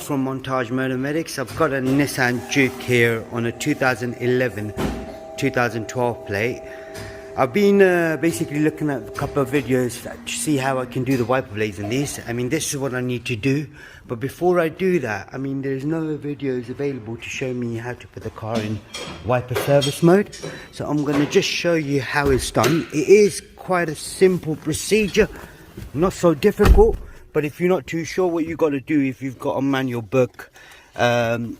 from Montage Motormedics. I've got a Nissan Juke here on a 2011-2012 plate. I've been basically looking at a couple of videos to see how I can do the wiper blades in these. I mean, this is what I need to do. But before I do that, I mean, there's no videos available to show me how to put the car in wiper service mode. So I'm going to just show you how it's done. It is quite a simple procedure, not so difficult. But if you're not too sure what you got to do, if you've got a manual book, open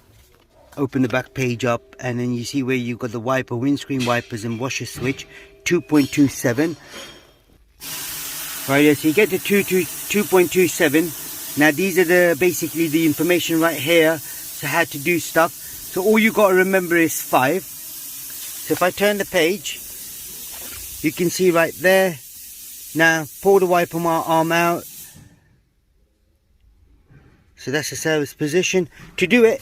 the back page up, and then you see where you've got the wiper, windscreen wipers and washer switch, 2.27. Right, so you get to 2.27. Now these are basically the information right here, so how to do stuff. So all you got to remember is 5. So if I turn the page, you can see right there. Now pull the wiper arm out. So that's the service position. To do it,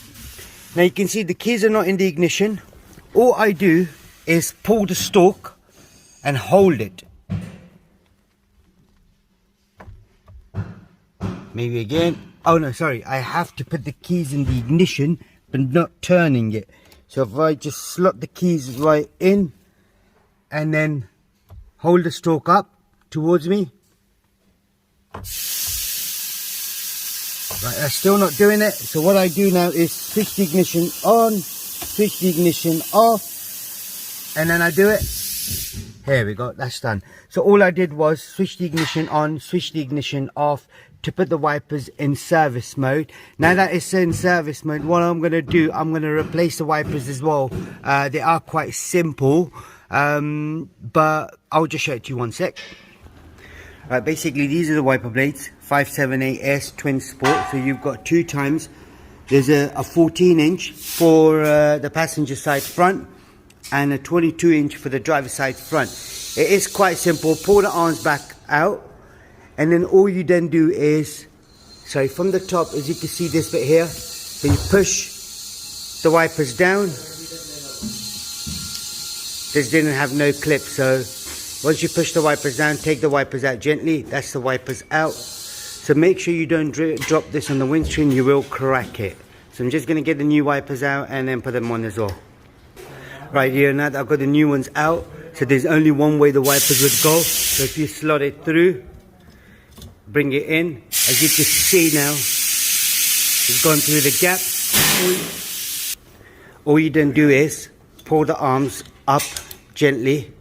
now you can see the keys are not in the ignition. All I do is pull the stalk and hold it. Maybe again. Oh no, sorry. I have to put the keys in the ignition, but not turning it. So if I just slot the keys right in and then hold the stalk up towards me. Right, that's still not doing it. So what I do now is switch the ignition on, switch the ignition off, and then I do it. Here we go, that's done. So all I did was switch the ignition on, switch the ignition off to put the wipers in service mode. Now that it's in service mode, what I'm going to do, I'm going to replace the wipers as well. They are quite simple, but I'll just show it to you one sec. Right, basically these are the wiper blades, 578S twin sport. So you've got 2 times. There's a 14-inch for the passenger side front and a 22-inch for the driver side front. It is quite simple. Pull the arms back out, and then all you then do is, sorry, from the top, as you can see this bit here, so you push the wipers down. This didn't have no clip, so once you push the wipers down, take the wipers out gently. That's the wipers out. So make sure you don't drop this on the windscreen, you will crack it. So I'm just going to get the new wipers out and then put them on as well. Right here, now that I've got the new ones out, so there's only one way the wipers would go. So if you slot it through, bring it in. As you can see now, it's gone through the gap. All you then do is pull the arms up gently.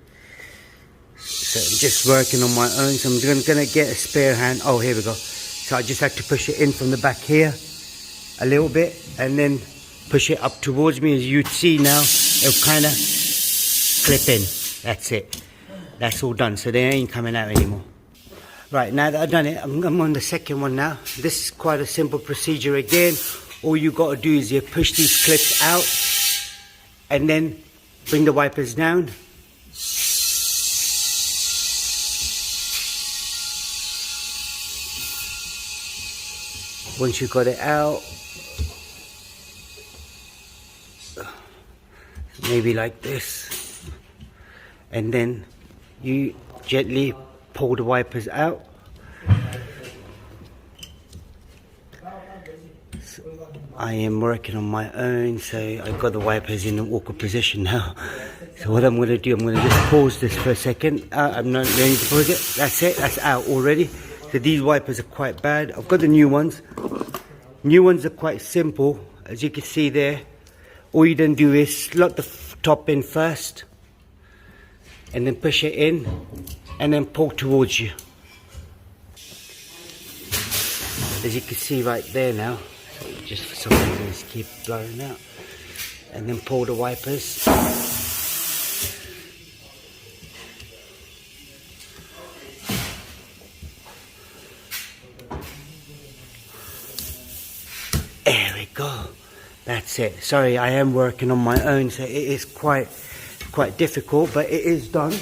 So I'm just working on my own, so I'm going to get a spare hand. Oh, here we go. So I just had to push it in from the back here a little bit and then push it up towards me. As you'd see now, it'll kind of clip in. That's it. That's all done, so they ain't coming out anymore. Right, now that I've done it, I'm on the second one now. This is quite a simple procedure again. All you got to do is you push these clips out and then bring the wipers down. Once you've got it out, maybe like this, and then you gently pull the wipers out. So I am working on my own, so I've got the wipers in an awkward position now. So what I'm going to do, I'm going to just pause this for a second. I'm not going to pause it. That's it, that's out already. So these wipers are quite bad. I've got the new ones. New ones are quite simple, as you can see there. All you then do is slot the top in first, and then push it in, and then pull towards you. As you can see right there now, so just for some reason just keep blurring out, and then pull the wipers. There we go. That's it. Sorry, I am working on my own, so it is quite difficult, but it is done.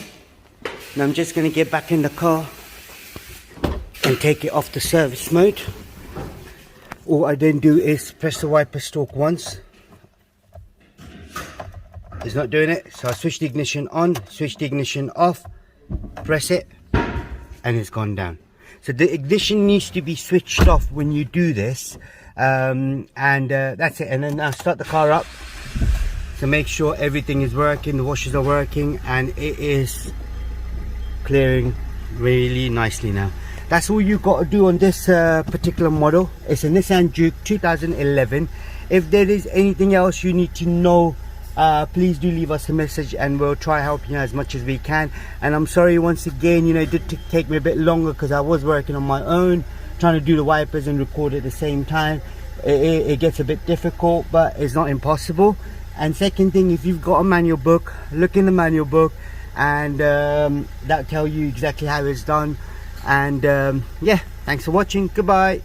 Now I'm just going to get back in the car and take it off the service mode. All I then do is press the wiper stalk once. It's not doing it, so I switch the ignition on, switch the ignition off, press it, and it's gone down. So the ignition needs to be switched off when you do this. That's it. And then now start the car up to make sure everything is working, the washers are working, and it is clearing really nicely now. That's all you got to do on this particular model. It's a Nissan Juke 2011. If there is anything else you need to know, please do leave us a message and we'll try helping you as much as we can. And I'm sorry once again, you know, it did take me a bit longer because I was working on my own, trying to do the wipers and record at the same time. It gets a bit difficult, but it's not impossible. And second thing, if you've got a manual book, look in the manual book, and that'll tell you exactly how it's done. And yeah, thanks for watching. Goodbye.